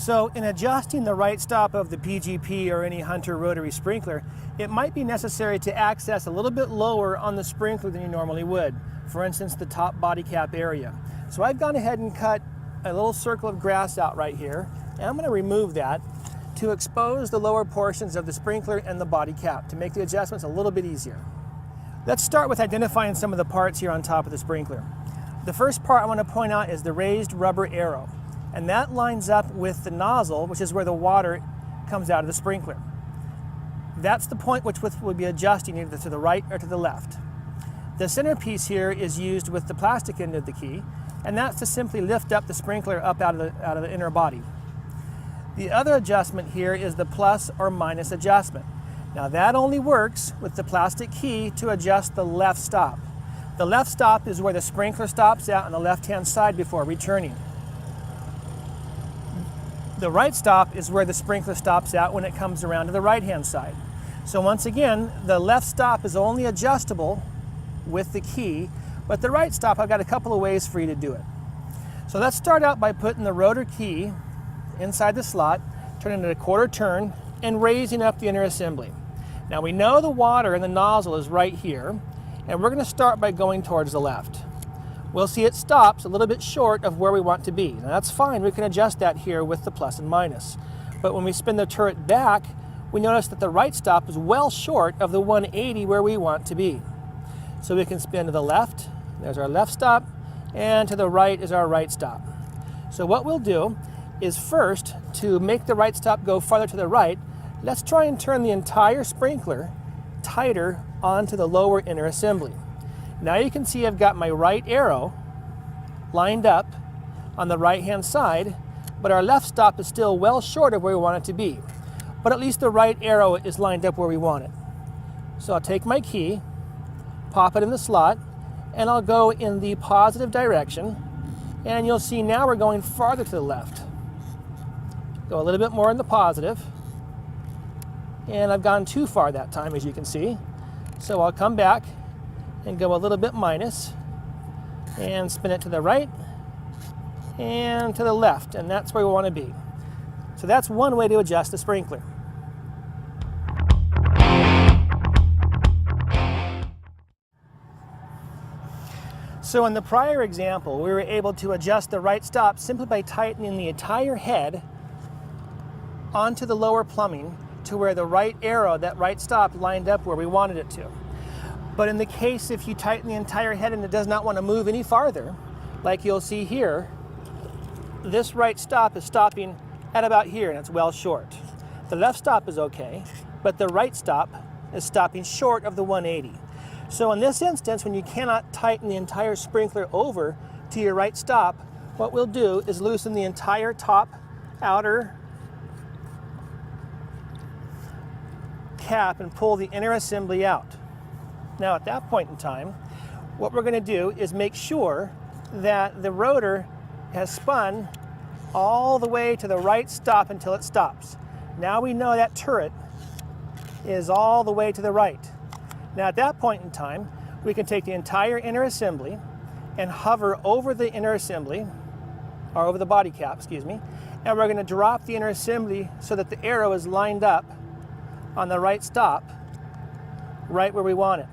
So in adjusting the right stop of the PGP or any Hunter rotary sprinkler, it might be necessary to access a little bit lower on the sprinkler than you normally would. For instance, the top body cap area. So I've gone ahead and cut a little circle of grass out right here, and I'm going to remove that to expose the lower portions of the sprinkler and the body cap to make the adjustments a little bit easier. Let's start with identifying some of the parts here on top of the sprinkler. The first part I want to point out is the raised rubber arrow, and that lines up with the nozzle, which is where the water comes out of the sprinkler. That's the point which we'll be adjusting either to the right or to the left. The centerpiece here is used with the plastic end of the key, and that's to simply lift up the sprinkler up out of the inner body. The other adjustment here is the plus or minus adjustment. Now that only works with the plastic key to adjust the left stop. The left stop is where the sprinkler stops out on the left-hand side before returning. The right stop is where the sprinkler stops out when it comes around to the right-hand side. So once again, the left stop is only adjustable with the key, but the right stop, I've got a couple of ways for you to do it. So let's start out by putting the rotor key inside the slot, turning it a quarter turn, and raising up the inner assembly. Now we know the water in the nozzle is right here, and we're going to start by going towards the left. We'll see it stops a little bit short of where we want to be. Now that's fine, we can adjust that here with the plus and minus. But when we spin the turret back, we notice that the right stop is well short of the 180 where we want to be. So we can spin to the left, there's our left stop, and to the right is our right stop. So what we'll do is first, to make the right stop go farther to the right, let's try and turn the entire sprinkler tighter onto the lower inner assembly. Now you can see I've got my right arrow lined up on the right-hand side, but our left stop is still well short of where we want it to be. But at least the right arrow is lined up where we want it. So I'll take my key, pop it in the slot, and I'll go in the positive direction, and you'll see now we're going farther to the left. Go a little bit more in the positive, and I've gone too far that time, as you can see. So I'll come back and go a little bit minus, and spin it to the right and to the left, and that's where we want to be. So that's one way to adjust the sprinkler. So in the prior example, we were able to adjust the right stop simply by tightening the entire head onto the lower plumbing to where the right arrow, that right stop, lined up where we wanted it to. But in the case if you tighten the entire head and it does not want to move any farther, like you'll see here, this right stop is stopping at about here, and it's well short. The left stop is okay, but the right stop is stopping short of the 180. So in this instance, when you cannot tighten the entire sprinkler over to your right stop, what we'll do is loosen the entire top outer cap and pull the inner assembly out. Now at that point in time, what we're going to do is make sure that the rotor has spun all the way to the right stop until it stops. Now we know that turret is all the way to the right. Now at that point in time, we can take the entire inner assembly and hover over the inner assembly, or over the body cap, excuse me, and we're going to drop the inner assembly so that the arrow is lined up on the right stop, right where we want it.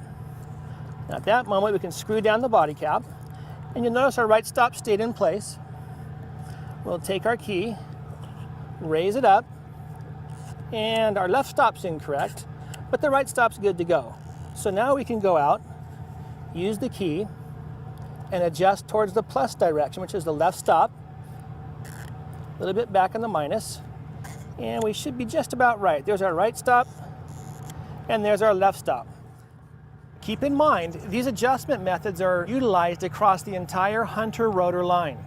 Now at that moment, we can screw down the body cap, and you'll notice our right stop stayed in place. We'll take our key, raise it up, and our left stop's incorrect, but the right stop's good to go. So now we can go out, use the key, and adjust towards the plus direction, which is the left stop, a little bit back on the minus, and we should be just about right. There's our right stop, and there's our left stop. Keep in mind, these adjustment methods are utilized across the entire Hunter rotor line.